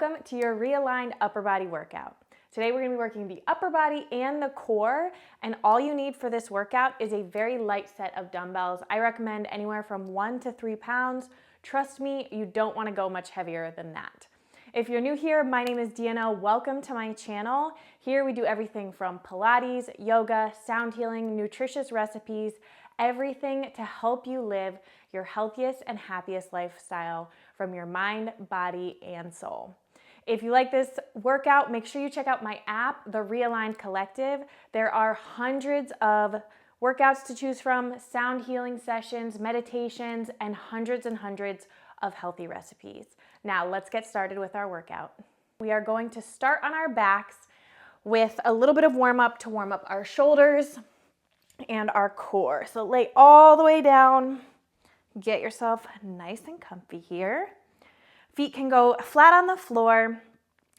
welcome to your realigned upper body workout. Today we're going to be working the upper body and the core, and all you need for this workout is a very light set of dumbbells. I recommend anywhere from 1 to 3 pounds. Trust me, you don't want to go much heavier than that. If you're new here, my name is Deanna. Welcome to my channel. Here we do everything from Pilates, yoga, sound healing, nutritious recipes, everything to help you live your healthiest and happiest lifestyle from your mind, body, and soul. If you like this workout, make sure you check out my app, The Realigned Collective. There are hundreds of workouts to choose from, sound healing sessions, meditations, and hundreds of healthy recipes. Now let's get started with our workout. We are going to start on our backs with a little bit of warm up to warm up our shoulders and our core. So lay all the way down. Get yourself nice and comfy here. Feet can go flat on the floor,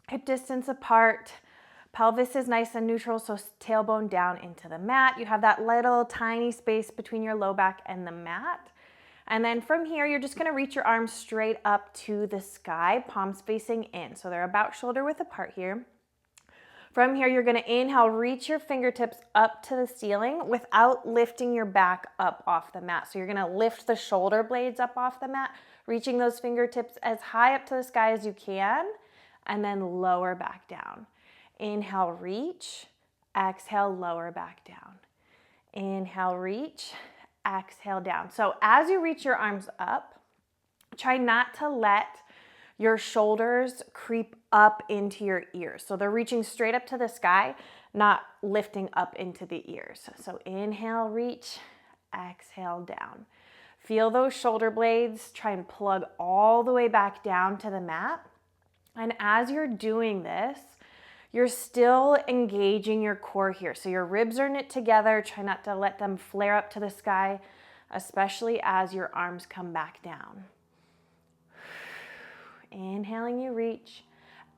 hip distance apart. Pelvis is nice and neutral, so tailbone down into the mat. You have that little tiny space between your low back and the mat. And then from here, you're just gonna reach your arms straight up to the sky, palms facing in. So they're about shoulder width apart here. From here, you're gonna inhale, reach your fingertips up to the ceiling without lifting your back up off the mat. So you're gonna lift the shoulder blades up off the mat, reaching those fingertips as high up to the sky as you can, and then lower back down. Inhale, reach, exhale, lower back down. Inhale, reach, exhale, down. So as you reach your arms up, try not to let your shoulders creep up into your ears. So they're reaching straight up to the sky, not lifting up into the ears. So inhale, reach, exhale, down. Feel those shoulder blades. Try and plug all the way back down to the mat. And as you're doing this, you're still engaging your core here. So your ribs are knit together. Try not to let them flare up to the sky, especially as your arms come back down. Inhaling, you reach.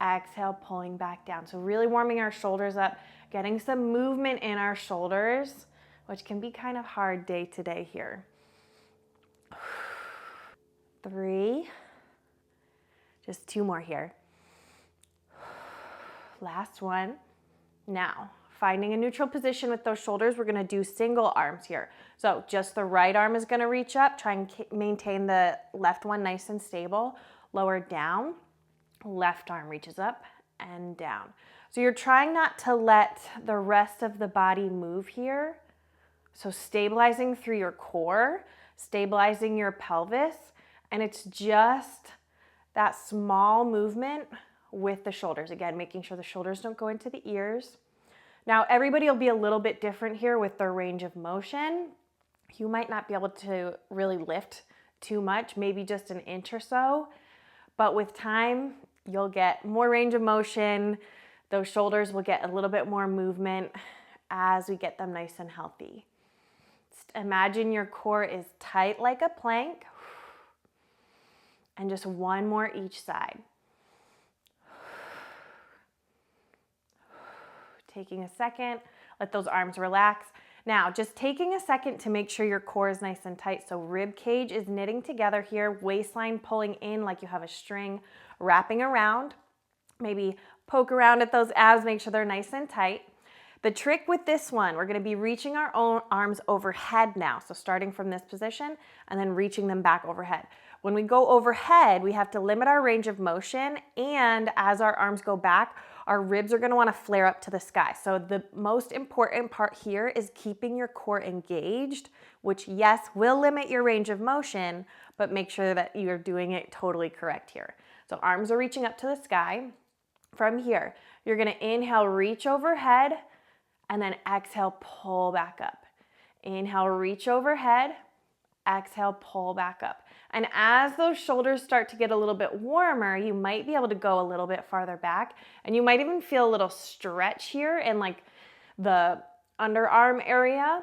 Exhale, pulling back down. So really warming our shoulders up, getting some movement in our shoulders, which can be kind of hard day to day here. 3. Just 2 more here. Last one. Now, finding a neutral position with those shoulders, we're gonna do single arms here. So just the right arm is gonna reach up, try and maintain the left one nice and stable. Lower down, left arm reaches up and down. So you're trying not to let the rest of the body move here. So stabilizing through your core, stabilizing your pelvis, and it's just that small movement with the shoulders. Again, making sure the shoulders don't go into the ears. Now, everybody will be a little bit different here with their range of motion. You might not be able to really lift too much, maybe just an inch or so. But with time, you'll get more range of motion. Those shoulders will get a little bit more movement as we get them nice and healthy. Just imagine your core is tight like a plank. And just one more each side. Taking a second, let those arms relax. Now, just taking a second to make sure your core is nice and tight. So rib cage is knitting together here, waistline pulling in like you have a string, wrapping around. Maybe poke around at those abs, make sure they're nice and tight. The trick with this one, we're gonna be reaching our own arms overhead now. So starting from this position and then reaching them back overhead. When we go overhead, we have to limit our range of motion, and as our arms go back, our ribs are gonna wanna flare up to the sky. So the most important part here is keeping your core engaged, which yes, will limit your range of motion, but make sure that you're doing it totally correct here. So arms are reaching up to the sky. From here, you're gonna inhale, reach overhead, and then exhale, pull back up. Inhale, reach overhead, exhale, pull back up. And as those shoulders start to get a little bit warmer, you might be able to go a little bit farther back, and you might even feel a little stretch here in like the underarm area.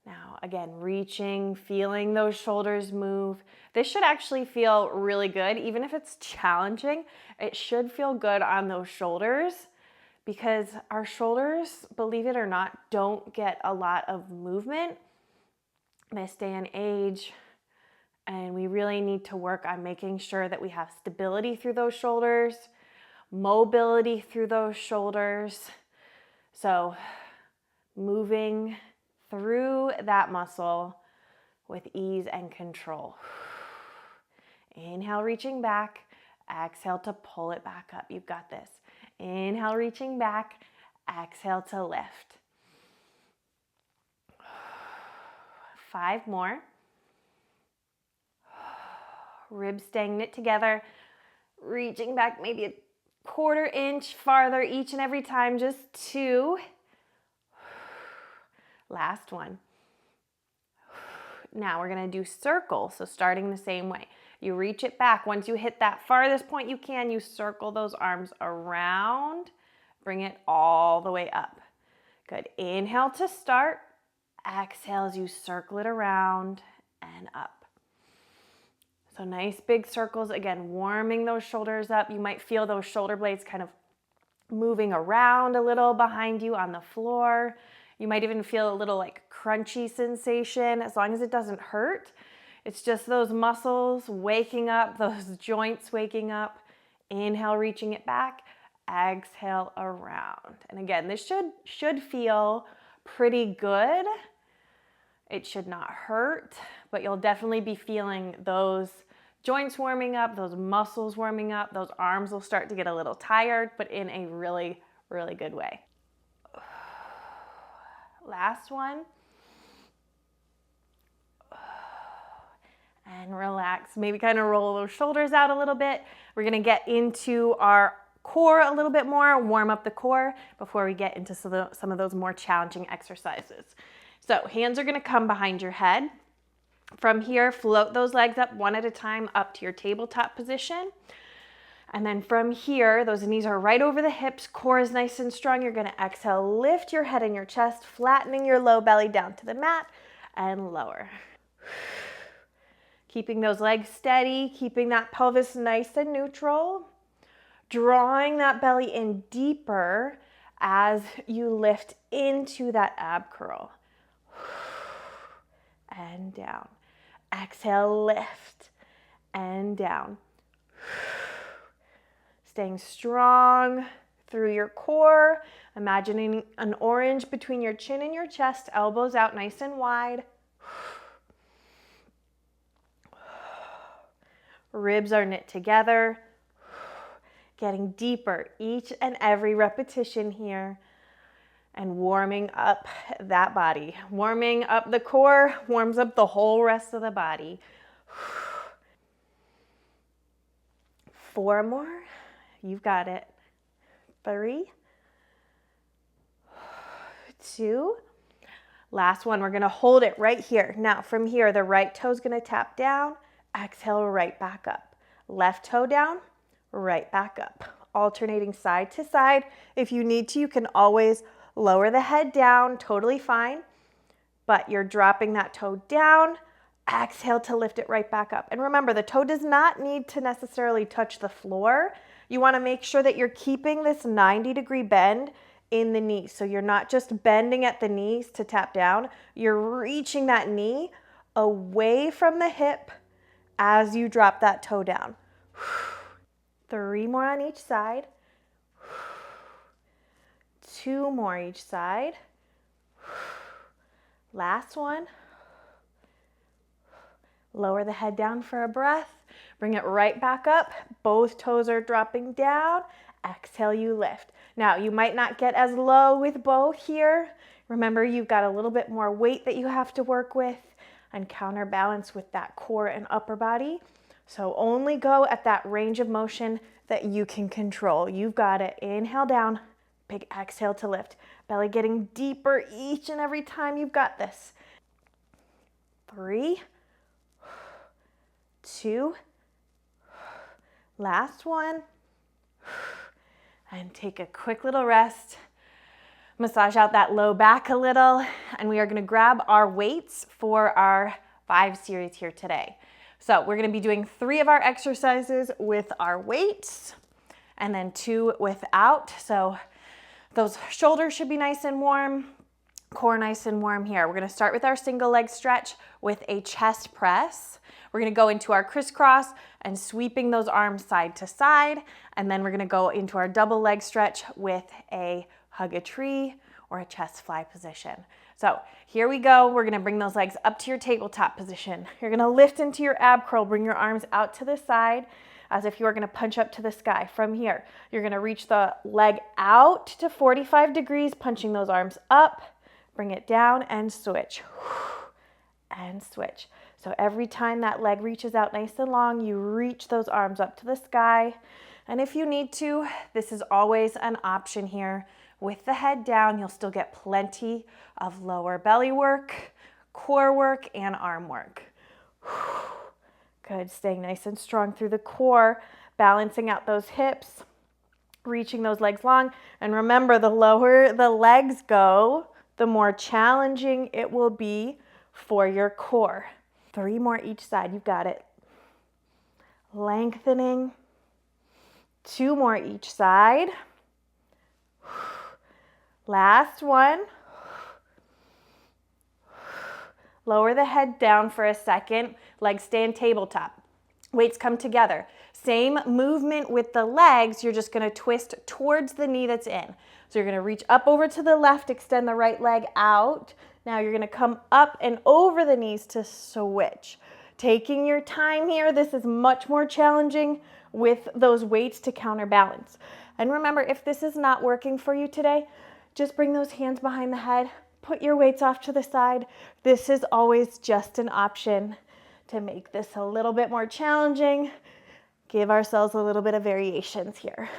Now, again, reaching, feeling those shoulders move. This should actually feel really good. Even if it's challenging, it should feel good on those shoulders, because our shoulders, believe it or not, don't get a lot of movement this day and age. And we really need to work on making sure that we have stability through those shoulders, mobility through those shoulders. So moving through that muscle with ease and control. Inhale, reaching back. Exhale to pull it back up. You've got this. Inhale, reaching back. Exhale to lift. 5 more. Ribs staying knit together. Reaching back maybe a 1/4 inch farther each and every time. Just 2. Last one. Now we're going to do circles. So starting the same way. You reach it back. Once you hit that farthest point you can, you circle those arms around. Bring it all the way up. Good. Inhale to start. Exhale as you circle it around and up. So nice big circles. Again, warming those shoulders up. You might feel those shoulder blades kind of moving around a little behind you on the floor. You might even feel a little like crunchy sensation, as long as it doesn't hurt. It's just those muscles waking up, those joints waking up. Inhale, reaching it back. Exhale, around. And again, this should feel pretty good. It should not hurt, but you'll definitely be feeling those joints warming up, those muscles warming up. Those arms will start to get a little tired, but in a really, really good way. Last one. And relax. Maybe kind of roll those shoulders out a little bit. We're going to get into our core a little bit more, warm up the core before we get into some of those more challenging exercises. So hands are going to come behind your head. From here, float those legs up one at a time up to your tabletop position. And then from here, those knees are right over the hips, core is nice and strong. You're going to exhale, lift your head and your chest, flattening your low belly down to the mat and lower. Keeping those legs steady, keeping that pelvis nice and neutral. Drawing that belly in deeper as you lift into that ab curl. And down. Exhale, lift and down. Staying strong through your core. Imagining an orange between your chin and your chest, elbows out nice and wide. Ribs are knit together. Getting deeper each and every repetition here. And warming up that body. Warming up the core, warms up the whole rest of the body. 4 more. You've got it. 3, 2. Last one. We're going to hold it right here. Now from here, the right toe is going to tap down. Exhale, right back up. Left toe down, right back up. Alternating side to side. If you need to, you can always lower the head down, totally fine. But you're dropping that toe down. Exhale to lift it right back up. And remember, the toe does not need to necessarily touch the floor. You want to make sure that you're keeping this 90-degree bend in the knee. So you're not just bending at the knees to tap down. You're reaching that knee away from the hip as you drop that toe down. 3 more on each side. 2 more each side. Last one. Lower the head down for a breath. Bring it right back up. Both toes are dropping down. Exhale, you lift. Now, you might not get as low with both here. Remember, you've got a little bit more weight that you have to work with and counterbalance with that core and upper body. So only go at that range of motion that you can control. You've got it. Inhale down. Big exhale to lift. Belly getting deeper each and every time. You've got this. 3, 2, last one. And take a quick little rest. Massage out that low back a little. And we are going to grab our weights for our 5 series here today. So we're going to be doing 3 of our exercises with our weights and then 2 without. So those shoulders should be nice and warm. core nice and warm here. We're gonna start with our single leg stretch with a chest press. We're gonna go into our crisscross and sweeping those arms side to side. And then we're gonna go into our double leg stretch with a hug a tree or a chest fly position. So here we go. We're gonna bring those legs up to your tabletop position. You're gonna lift into your ab curl, bring your arms out to the side as if you were gonna punch up to the sky. From here, you're gonna reach the leg out to 45 degrees, punching those arms up, bring it down and switch, and switch. So every time that leg reaches out nice and long, you reach those arms up to the sky. And if you need to, this is always an option here. With the head down, you'll still get plenty of lower belly work, core work, and arm work. Good, staying nice and strong through the core, balancing out those hips, reaching those legs long. And remember, the lower the legs go, the more challenging it will be for your core. 3 more each side, you've got it. Lengthening. 2 more each side. Last one. Lower the head down for a second. Legs stay in tabletop. Weights come together. Same movement with the legs. You're just going to twist towards the knee that's in. So you're going to reach up over to the left, extend the right leg out. Now you're going to come up and over the knees to switch. Taking your time here. This is much more challenging with those weights to counterbalance. And remember, if this is not working for you today, just bring those hands behind the head. Put your weights off to the side. This is always just an option to make this a little bit more challenging. Give ourselves a little bit of variations here.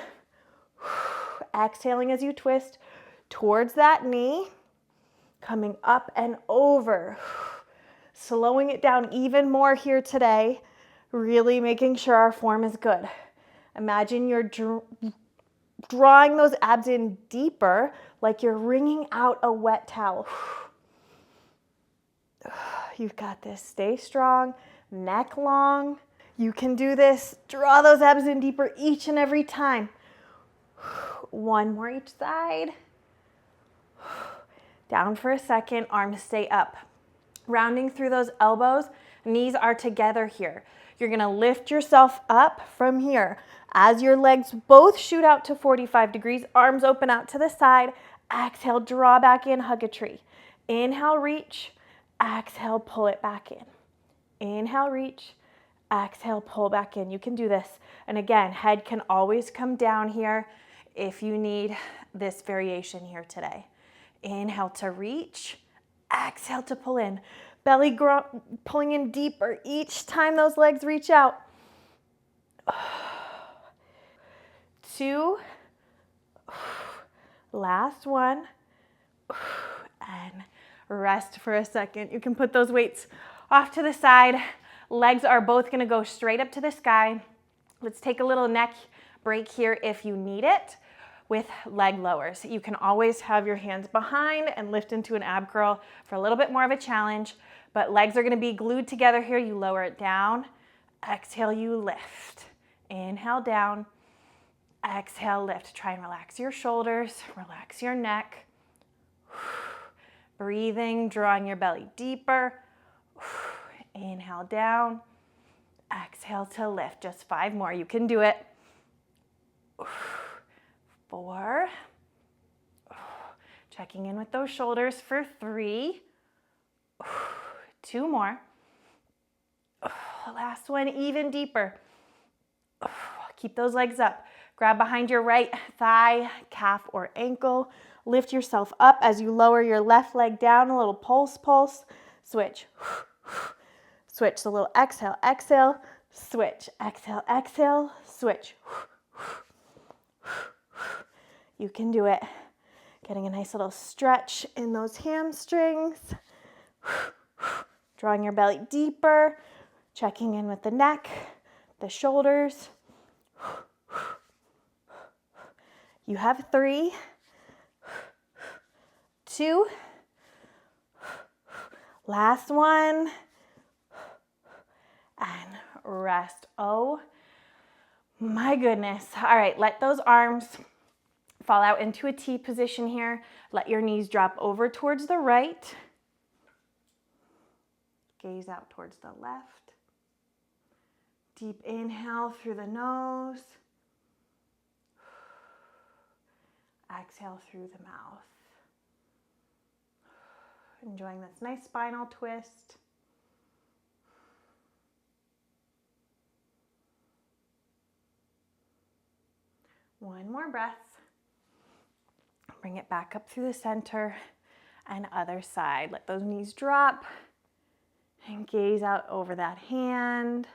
Exhaling as you twist towards that knee, coming up and over. Slowing it down even more here today, really making sure our form is good. Imagine you're drawing those abs in deeper, like you're wringing out a wet towel. You've got this. Stay strong, neck long. You can do this. Draw those abs in deeper each and every time. 1 more each side. Down for a second, arms stay up. Rounding through those elbows, knees are together here. You're gonna lift yourself up from here. As your legs both shoot out to 45 degrees, arms open out to the side. Exhale, draw back in, hug a tree. Inhale, reach. Exhale, pull it back in. Inhale, reach. Exhale, pull back in. You can do this. And again, head can always come down here if you need this variation here today. Inhale to reach. Exhale to pull in. Belly pulling in deeper each time those legs reach out. 2. Last one. And rest for a second. You can put those weights off to the side. Legs are both going to go straight up to the sky. Let's take a little neck break here if you need it with leg lowers. You can always have your hands behind and lift into an ab curl for a little bit more of a challenge, but legs are going to be glued together here. You lower it down. Exhale, you lift. Inhale, down. Exhale, lift. Try and relax your shoulders, relax your neck. Breathing, drawing your belly deeper. Inhale, down. Exhale to lift. Just 5 more. You can do it. 4. Checking in with those shoulders for 3. 2 more. Last one, even deeper. Keep those legs up. Grab behind your right thigh, calf, or ankle. Lift yourself up as you lower your left leg down. A little pulse, pulse. Switch. Switch. So a little exhale, exhale, switch. Exhale, exhale, switch. You can do it. Getting a nice little stretch in those hamstrings. Drawing your belly deeper. Checking in with the neck, the shoulders. You have 3, 2, last one, and rest. Oh my goodness. All right, let those arms Fall out into a T position here. Let your knees drop over towards the right. Gaze out towards the left. Deep inhale through the nose. Exhale through the mouth. Enjoying this nice spinal twist. One more breath. Bring it back up through the center and other side. Let those knees drop and gaze out over that hand.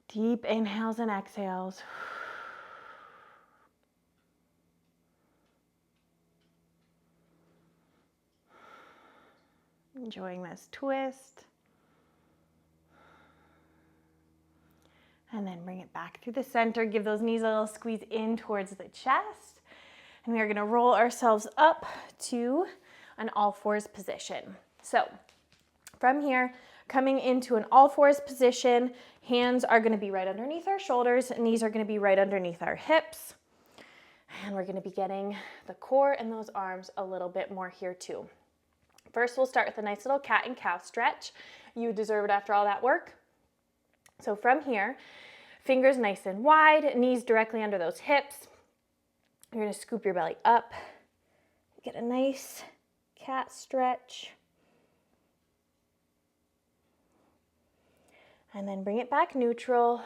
Deep inhales and exhales. Enjoying this twist. And then bring it back through the center. Give those knees a little squeeze in towards the chest. And we are going to roll ourselves up to an all fours position. So from here, coming into an all fours position, hands are going to be right underneath our shoulders, and knees are going to be right underneath our hips. And we're going to be getting the core and those arms a little bit more here too. First, we'll start with a nice little cat and cow stretch. You deserve it after all that work. So from here, fingers nice and wide, knees directly under those hips. You're going to scoop your belly up, get a nice cat stretch. And then bring it back neutral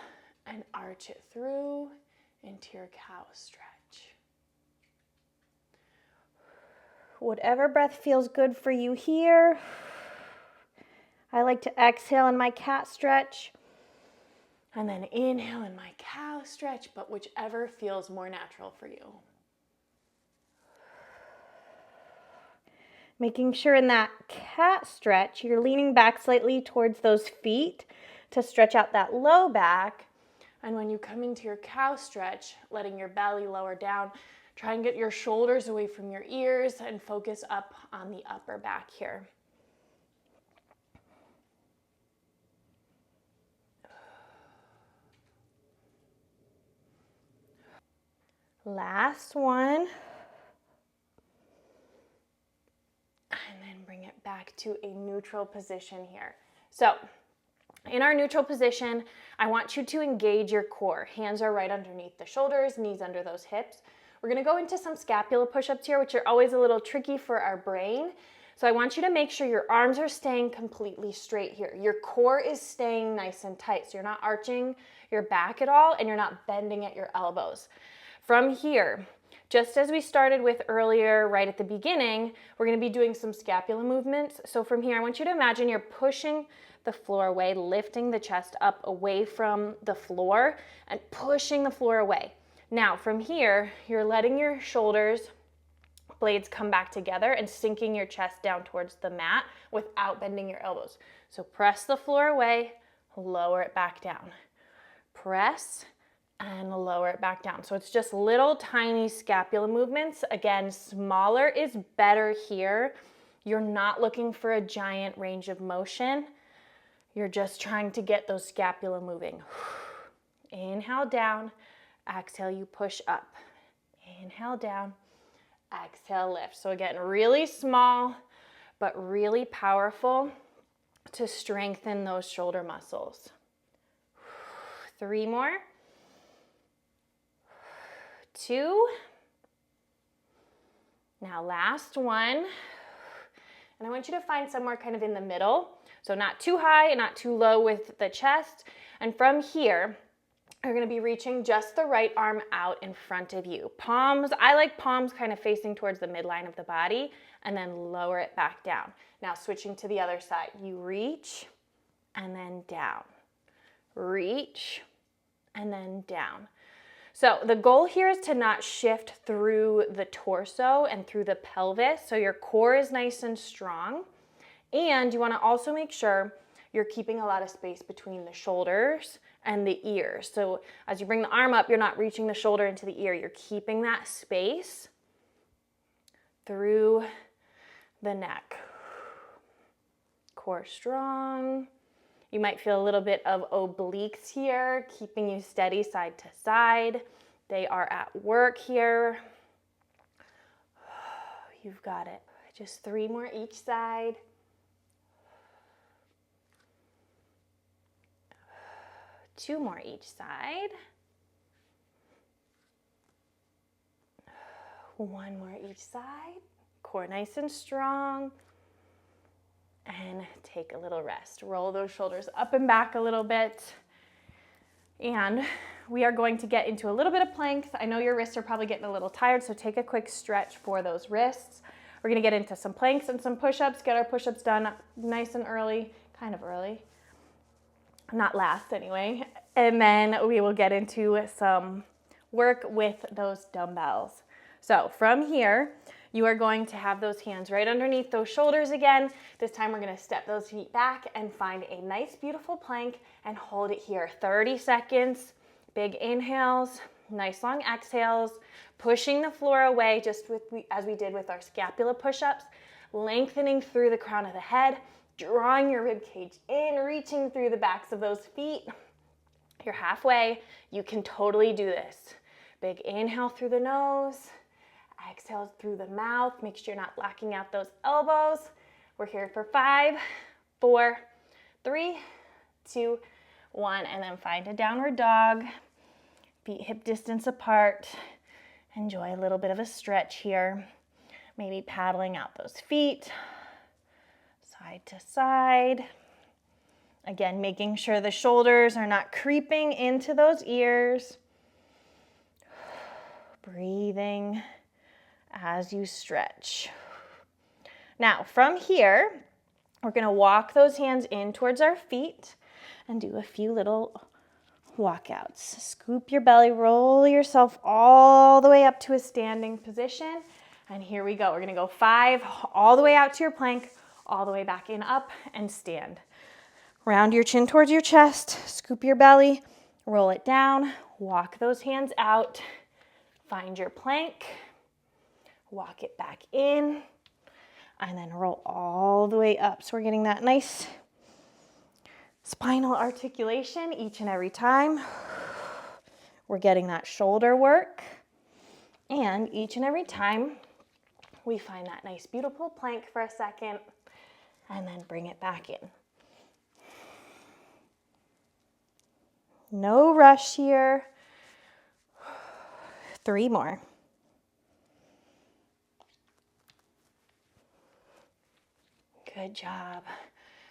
and arch it through into your cow stretch. Whatever breath feels good for you here. I like to exhale in my cat stretch and then inhale in my cow stretch, but whichever feels more natural for you. Making sure in that cat stretch, you're leaning back slightly towards those feet to stretch out that low back. And when you come into your cow stretch, letting your belly lower down, try and get your shoulders away from your ears and focus up on the upper back here. Last one. And then bring it back to a neutral position here. So in our neutral position, I want you to engage your core. Hands are right underneath the shoulders, knees under those hips. We're going to go into some scapula push-ups here, which are always a little tricky for our brain. So I want you to make sure your arms are staying completely straight here. Your core is staying nice and tight. So you're not arching your back at all and you're not bending at your elbows. From here, just as we started with earlier, right at the beginning, we're going to be doing some scapula movements. So from here, I want you to imagine you're pushing the floor away, lifting the chest up away from the floor and pushing the floor away. Now from here, you're letting your shoulders blades come back together and sinking your chest down towards the mat without bending your elbows. So press the floor away, lower it back down. Press and lower it back down. So it's just little tiny scapula movements. Again, smaller is better here. You're not looking for a giant range of motion. You're just trying to get those scapula moving. Inhale down, exhale, you push up. Inhale down, exhale, lift. So again, really small, but really powerful to strengthen those shoulder muscles. 3 more. 2. Now last one. And I want you to find somewhere kind of in the middle. So not too high and not too low with the chest. And from here, you're going to be reaching just the right arm out in front of you. Palms, I like palms kind of facing towards the midline of the body, and then lower it back down. Now switching to the other side. You reach and then down. Reach and then down. So the goal here is to not shift through the torso and through the pelvis. So your core is nice and strong. And you want to also make sure you're keeping a lot of space between the shoulders and the ears. So as you bring the arm up, you're not reaching the shoulder into the ear. You're keeping that space through the neck. Core strong. You might feel a little bit of obliques here, keeping you steady side to side. They are at work here. You've got it. Just 3 more each side. Two more each side. 1 more each side. Core nice and strong. And take a little rest. Roll those shoulders up and back a little bit. And we are going to get into a little bit of planks. I know your wrists are probably getting a little tired, so take a quick stretch for those wrists. We're gonna get into some planks and some push-ups, get our push-ups done nice and early, kind of early, not last anyway. And then we will get into some work with those dumbbells. So from here, you are going to have those hands right underneath those shoulders again. This time we're gonna step those feet back and find a nice, beautiful plank and hold it here. 30 seconds, big inhales, nice long exhales, pushing the floor away just as we did with our scapula push-ups, lengthening through the crown of the head, drawing your rib cage in, reaching through the backs of those feet. You're halfway. You can totally do this. Big inhale through the nose, exhale through the mouth. Make sure you're not locking out those elbows. We're here for 5, 4, 3, 2, 1, and then find a downward dog. Feet hip distance apart. Enjoy a little bit of a stretch here. Maybe paddling out those feet, side to side. Again, making sure the shoulders are not creeping into those ears. Breathing as you stretch. Now, from here, we're gonna walk those hands in towards our feet and do a few little walkouts. Scoop your belly, roll yourself all the way up to a standing position. And here we go. We're gonna go 5, all the way out to your plank, all the way back in, up, and stand. Round your chin towards your chest, scoop your belly, roll it down, walk those hands out, find your plank, walk it back in, and then roll all the way up. So we're getting that nice spinal articulation each and every time. We're getting that shoulder work. And each and every time we find that nice, beautiful plank for a second and then bring it back in. No rush here. 3 more. Good job.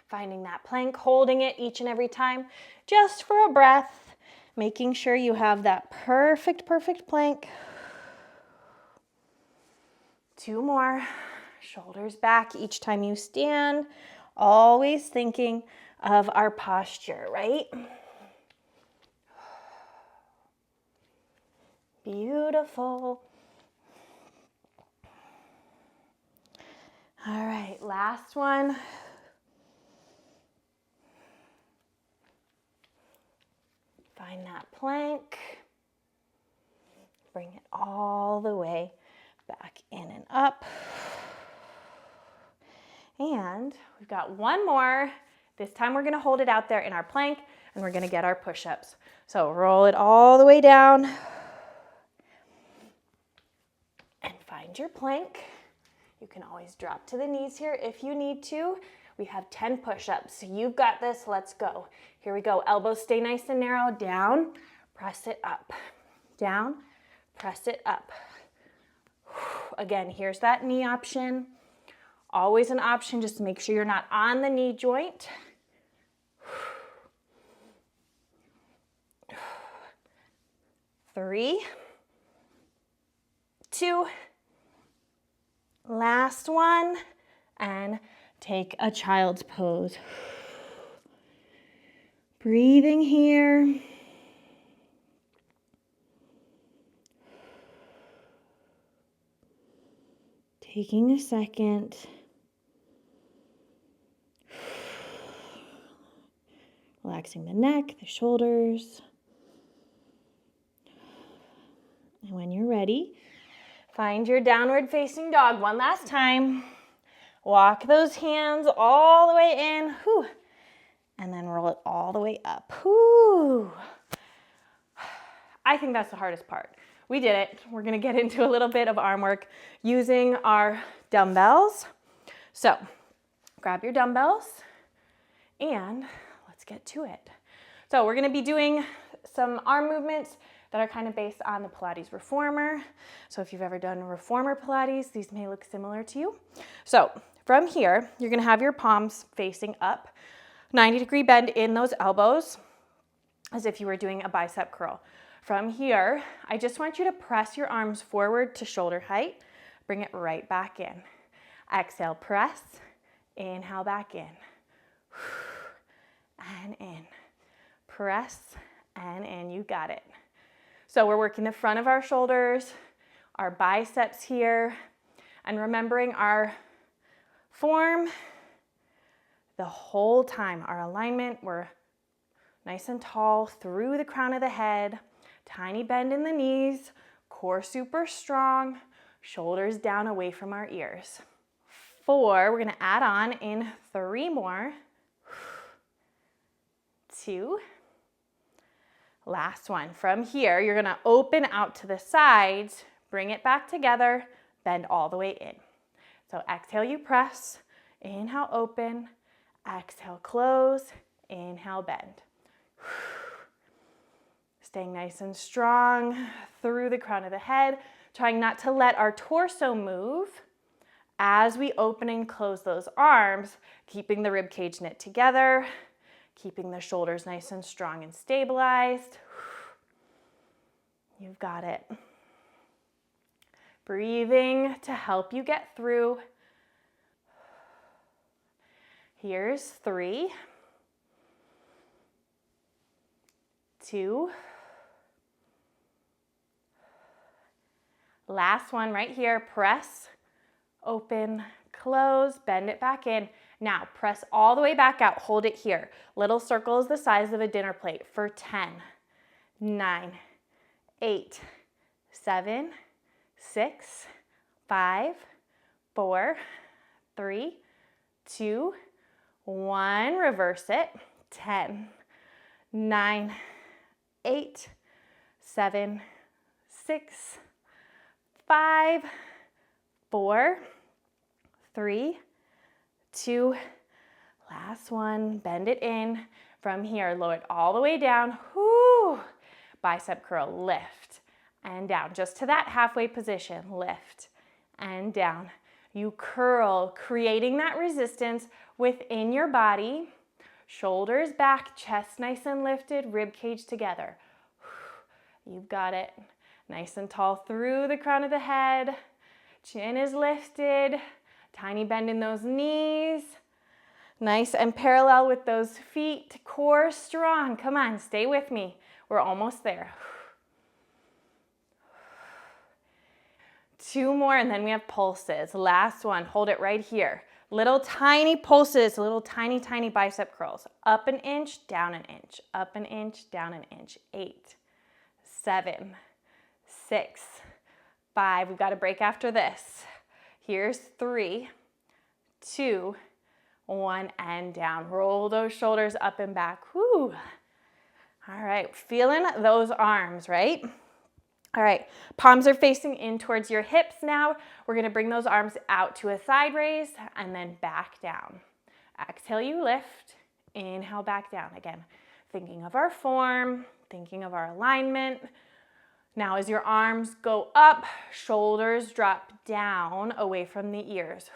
Finding that plank, holding it each and every time, just for a breath, making sure you have that perfect plank. 2 more. Shoulders back each time you stand, always thinking of our posture, right? Beautiful. All right, last one. Find that plank. Bring it all the way back in and up. And we've got 1 more. This time we're gonna hold it out there in our plank and we're gonna get our push-ups. So roll it all the way down and find your plank. You can always drop to the knees here if you need to. We have 10 push-ups, so you've got this, let's go. Here we go, elbows stay nice and narrow, down, press it up, down, press it up. Again, here's that knee option. Always an option, just make sure you're not on the knee joint. 3, 2, last one, and take a child's pose. Breathing here. Taking a second. Relaxing the neck, the shoulders. And when you're ready, find your downward facing dog one last time. Walk those hands all the way in, whew, and then roll it all the way up. Whew. I think that's the hardest part. We did it. We're gonna get into a little bit of arm work using our dumbbells. So grab your dumbbells and let's get to it. So we're gonna be doing some arm movements that are kind of based on the Pilates Reformer. So if you've ever done Reformer Pilates, these may look similar to you. So from here, you're gonna have your palms facing up, 90-degree bend in those elbows, as if you were doing a bicep curl. From here, I just want you to press your arms forward to shoulder height, bring it right back in. Exhale, press, inhale back in, and in. Press and in, you got it. So we're working the front of our shoulders, our biceps here, and remembering our form the whole time. Our alignment, we're nice and tall through the crown of the head, tiny bend in the knees, core super strong, shoulders down away from our ears. 4, we're gonna add on in 3 more. 2. Last one. From here, you're gonna open out to the sides, bring it back together, bend all the way in. So exhale, you press, inhale, open, exhale, close, inhale, bend. Staying nice and strong through the crown of the head, trying not to let our torso move as we open and close those arms, keeping the rib cage knit together, keeping the shoulders nice and strong and stabilized. You've got it. Breathing to help you get through. Here's 3, 2. Last one right here, press, open, close, bend it back in. Now press all the way back out, hold it here. Little circle is the size of a dinner plate for 10, 9, 8, 7, 6, 5, 4, 3, 2, 1. Reverse it. 10, 9, 8, 7, 6, 5, 4, 3, 2, last one, bend it in. From here, lower it all the way down. Whoo! Bicep curl, lift and down. Just to that halfway position, lift and down. You curl, creating that resistance within your body. Shoulders back, chest nice and lifted, rib cage together. You've got it. Nice and tall through the crown of the head. Chin is lifted. Tiny bend in those knees. Nice and parallel with those feet. Core strong. Come on, stay with me. We're almost there. 2 more and then we have pulses. Last one, hold it right here. Little tiny pulses, little tiny bicep curls. Up an inch, down an inch. Up an inch, down an inch. 8, 7, 6, 5. We've got a break after this. Here's 3, 2, 1, and down. Roll those shoulders up and back. Whoo. All right, feeling those arms, right? All right, palms are facing in towards your hips now. We're gonna bring those arms out to a side raise and then back down. Exhale, you lift. Inhale, back down. Again, thinking of our form, thinking of our alignment. Now as your arms go up, shoulders drop down away from the ears.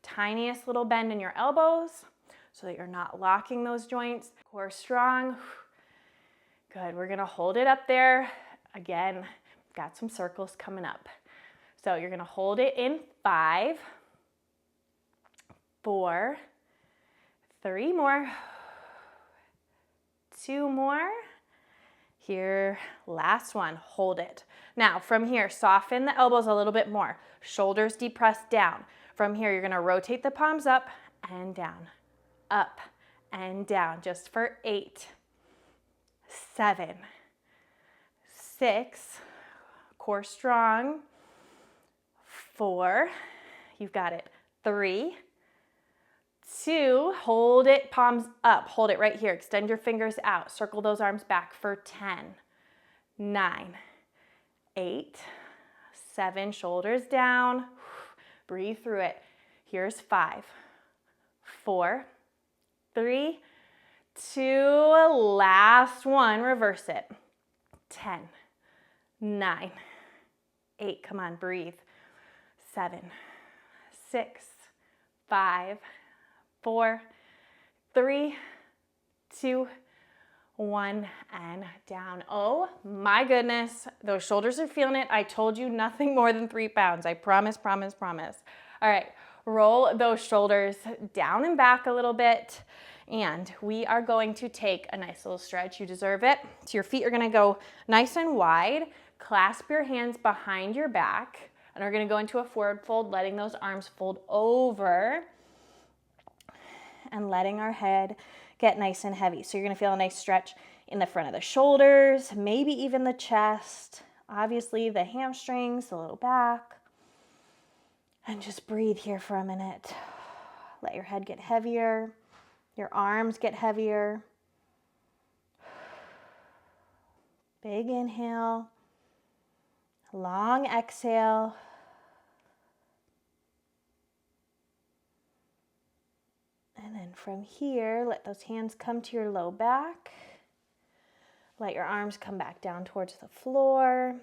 Tiniest little bend in your elbows so that you're not locking those joints. Core strong. Good, we're gonna hold it up there. Again, got some circles coming up. So you're gonna hold it in 5, 4, 3 more, 2 more. Here, last one, hold it. Now from here, soften the elbows a little bit more. Shoulders depress down. From here, you're gonna rotate the palms up and down, up and down, just for 8, 7, 6, core strong, 4, you've got it, 3, 2, hold it, palms up, hold it right here, extend your fingers out, circle those arms back for 10, 9, 8, 7, shoulders down, Breathe through it. Here's 5, 4, 3, 2, last one, reverse it. 10, 9, 8, come on, breathe. 7, 6, 5, 4, 3, 2, 1, and down. Oh my goodness, those shoulders are feeling it. I told you nothing more than 3 pounds. I promise, promise, promise. All right, roll those shoulders down and back a little bit, and we are going to take a nice little stretch. You deserve it. So your feet are gonna go nice and wide. Clasp your hands behind your back, and we're gonna go into a forward fold, letting those arms fold over and letting our head get nice and heavy. So you're gonna feel a nice stretch in the front of the shoulders, maybe even the chest, obviously the hamstrings, the low back. And just breathe here for a minute. Let your head get heavier, your arms get heavier. Big inhale, long exhale. And then from here, let those hands come to your low back. Let your arms come back down towards the floor.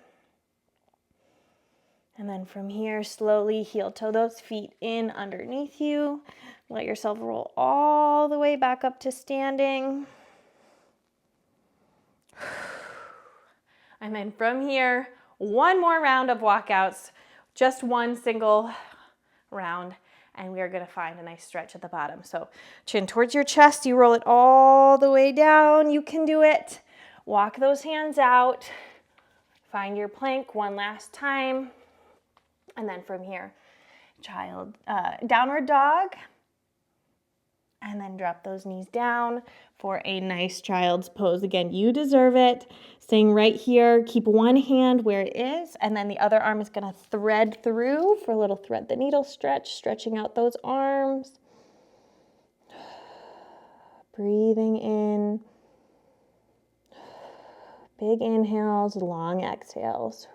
And then from here, slowly heel toe those feet in underneath you. Let yourself roll all the way back up to standing. And then from here, one more round of walkouts, just one single round. And we are gonna find a nice stretch at the bottom. So chin towards your chest, you roll it all the way down. You can do it. Walk those hands out. Find your plank one last time. And then from here, downward dog. And then drop those knees down for a nice child's pose. Again, you deserve it. Staying right here, keep one hand where it is, and then the other arm is gonna thread through for a little thread the needle stretch, stretching out those arms. Breathing in. Big inhales, long exhales.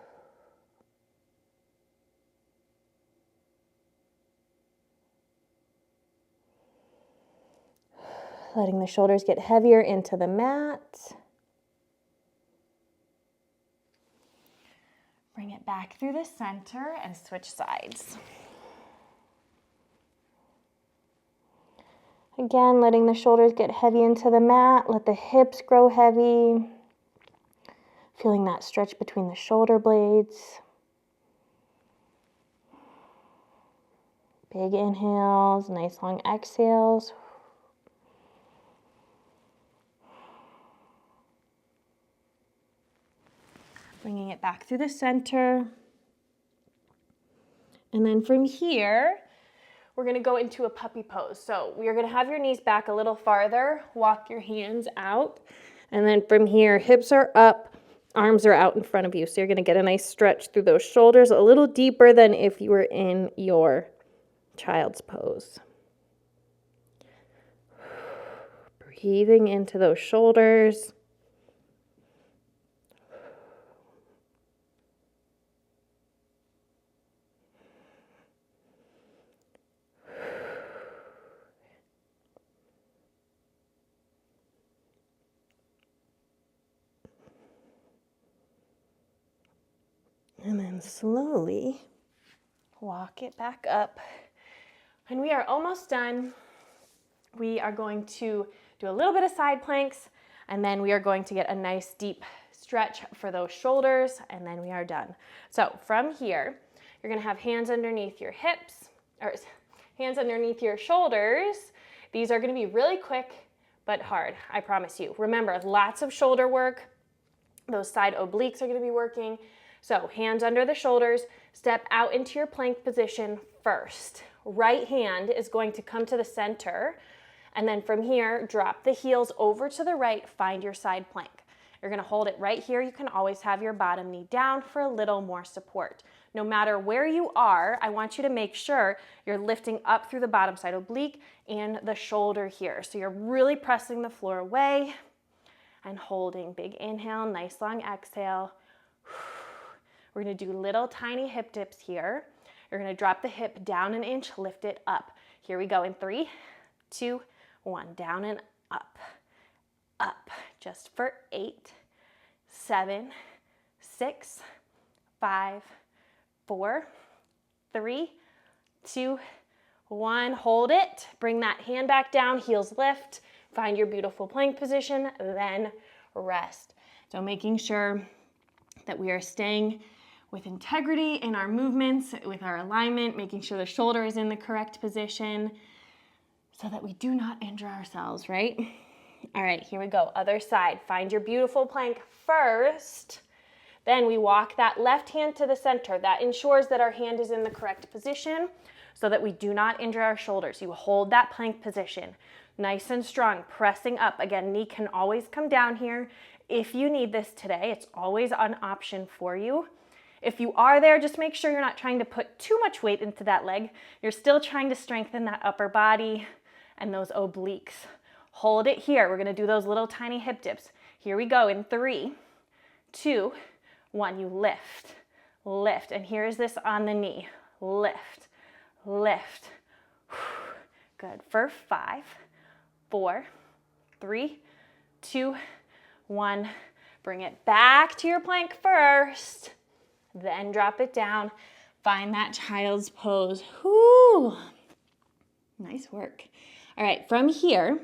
Letting the shoulders get heavier into the mat. Bring it back through the center and switch sides. Again, letting the shoulders get heavy into the mat. Let the hips grow heavy. Feeling that stretch between the shoulder blades. Big inhales, nice long exhales. Bringing it back through the center. And then from here, we're gonna go into a puppy pose. So you're gonna have your knees back a little farther, walk your hands out, and then from here, hips are up, arms are out in front of you. So you're gonna get a nice stretch through those shoulders, a little deeper than if you were in your child's pose. Breathing into those shoulders. And then slowly walk it back up. And we are almost done. We are going to do a little bit of side planks, and then we are going to get a nice deep stretch for those shoulders, and then we are done. So from here, you're gonna have hands underneath your hips, or hands underneath your shoulders. These are gonna be really quick, but hard, I promise you. Remember, lots of shoulder work. Those side obliques are gonna be working. So hands under the shoulders, step out into your plank position first. Right hand is going to come to the center, and then from here, drop the heels over to the right, find your side plank. You're gonna hold it right here. You can always have your bottom knee down for a little more support. No matter where you are, I want you to make sure you're lifting up through the bottom side oblique and the shoulder here. So you're really pressing the floor away and holding. Big inhale, nice long exhale. We're gonna do little tiny hip dips here. You're gonna drop the hip down an inch, lift it up. Here we go in 3, 2, 1. Down and up, up. Just for 8, 7, 6, 5, 4, 3, 2, 1. Hold it. Bring that hand back down, heels lift. Find your beautiful plank position, then rest. So making sure that we are staying with integrity in our movements, with our alignment, making sure the shoulder is in the correct position so that we do not injure ourselves, right? All right, here we go. Other side. Find your beautiful plank first. Then we walk that left hand to the center. That ensures that our hand is in the correct position so that we do not injure our shoulders. You hold that plank position, nice and strong, pressing up. Again, knee can always come down here. If you need this today, it's always an option for you. If you are there, just make sure you're not trying to put too much weight into that leg. You're still trying to strengthen that upper body and those obliques. Hold it here. We're gonna do those little tiny hip dips. Here we go in 3, 2, 1. You lift, lift. And here's this on the knee. Lift, lift. Good. For 5, 4, 3, 2, 1. Bring it back to your plank first. Then drop it down. Find that child's pose. Whoo! Nice work. All right, from here,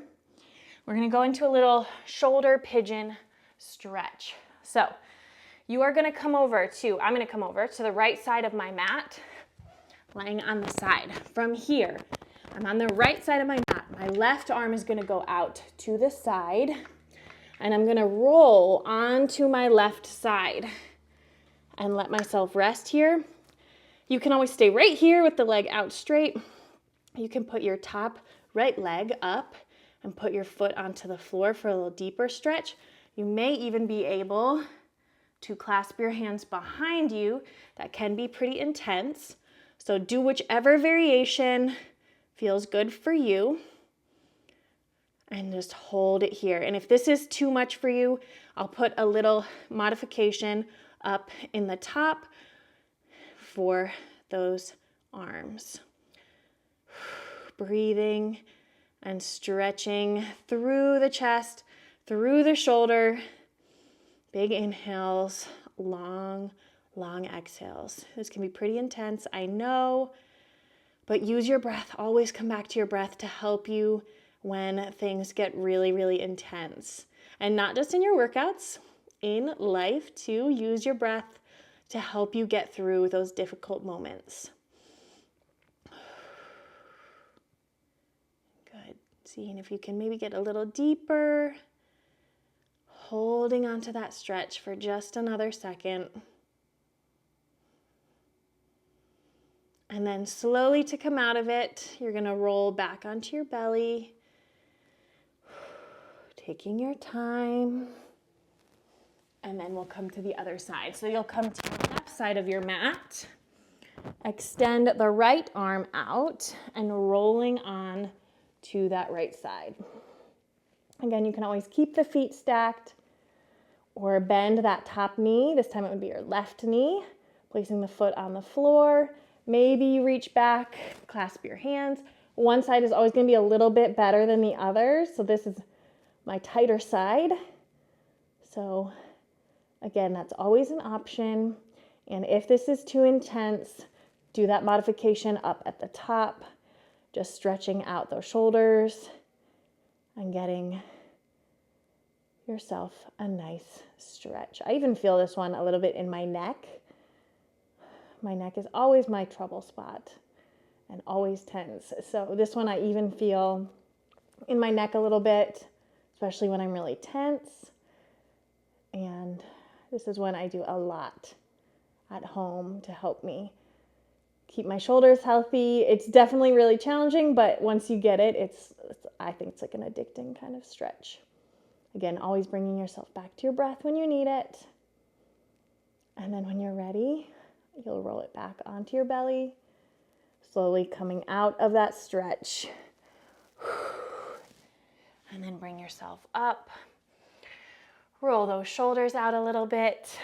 we're gonna go into a little shoulder pigeon stretch. So you are gonna come over to, I'm gonna come over to the right side of my mat, laying on the side. From here, I'm on the right side of my mat. My left arm is gonna go out to the side, and I'm gonna roll onto my left side and let myself rest here. You can always stay right here with the leg out straight. You can put your top right leg up and put your foot onto the floor for a little deeper stretch. You may even be able to clasp your hands behind you. That can be pretty intense. So do whichever variation feels good for you. And just hold it here. And if this is too much for you, I'll put a little modification up in the top for those arms. Breathing and stretching through the chest, through the shoulder. Big inhales, long, long exhales. This can be pretty intense, I know, but use your breath. Always come back to your breath to help you when things get really, really intense. And not just in your workouts, in life too. Use your breath to help you get through those difficult moments. Good. Seeing if you can maybe get a little deeper. Holding onto that stretch for just another second. And then slowly to come out of it, you're going to roll back onto your belly. Taking your time. And then we'll come to the other side. So you'll come to the left side of your mat. Extend the right arm out and rolling on to that right side. Again, you can always keep the feet stacked or bend that top knee. This time it would be your left knee, placing the foot on the floor. Maybe you reach back, clasp your hands. One side is always going to be a little bit better than the other. So this is my tighter side. So again, that's always an option. And if this is too intense, do that modification up at the top, just stretching out those shoulders and getting yourself a nice stretch. I even feel this one a little bit in my neck. My neck is always my trouble spot and always tense. So this one I even feel in my neck a little bit, especially when I'm really tense. And this is when I do a lot at home to help me keep my shoulders healthy. It's definitely really challenging, but once you get it, I think it's like an addicting kind of stretch. Again, always bringing yourself back to your breath when you need it. And then when you're ready, you'll roll it back onto your belly, slowly coming out of that stretch. And then bring yourself up. Roll those shoulders out a little bit.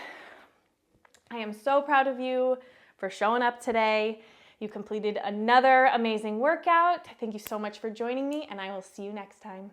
I am so proud of you for showing up today. You completed another amazing workout. Thank you so much for joining me, and I will see you next time.